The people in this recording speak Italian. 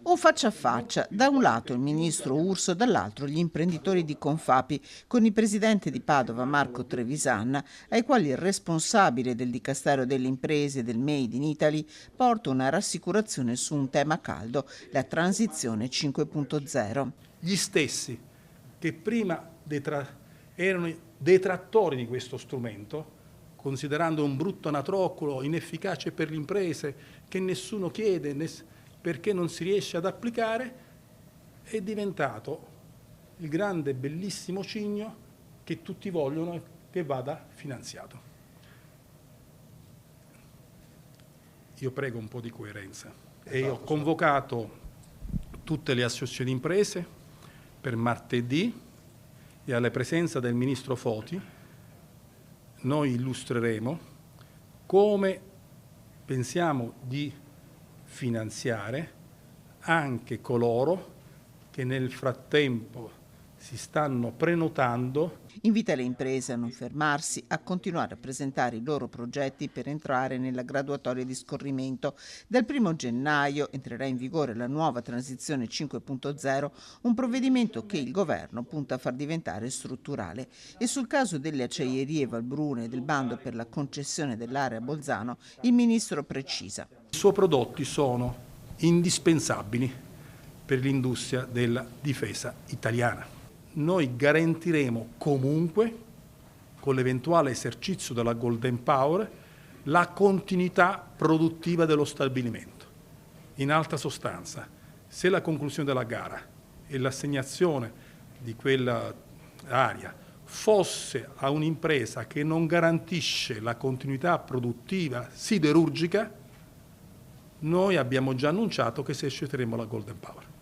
Un faccia a faccia, da un lato il ministro Urso, dall'altro gli imprenditori di Confapi, con il presidente di Padova Marco Trevisan, ai quali il responsabile del Dicastero delle Imprese e del Made in Italy porta una rassicurazione su un tema caldo, la transizione 5.0. Gli stessi che prima erano detrattori di questo strumento, considerando un brutto anatroccolo, inefficace per le imprese, che nessuno chiede perché non si riesce ad applicare, è diventato il grande bellissimo cigno che tutti vogliono che vada finanziato. Io prego un po' di coerenza. E ho convocato tutte le associazioni di imprese per martedì e alla presenza del ministro Foti noi illustreremo come pensiamo di finanziare anche coloro che nel frattempo si stanno prenotando. Invita le imprese a non fermarsi, a continuare a presentare i loro progetti per entrare nella graduatoria di scorrimento. Dal 1 gennaio entrerà in vigore la nuova transizione 5.0, un provvedimento che il governo punta a far diventare strutturale. E sul caso delle acciaierie Valbrune e del bando per la concessione dell'area Bolzano, il ministro precisa: I suoi prodotti sono indispensabili per l'industria della difesa italiana. Noi garantiremo comunque, con l'eventuale esercizio della Golden Power, la continuità produttiva dello stabilimento. In altra sostanza, se la conclusione della gara e l'assegnazione di quell'area fosse a un'impresa che non garantisce la continuità produttiva siderurgica, noi abbiamo già annunciato che eserciteremo la Golden Power.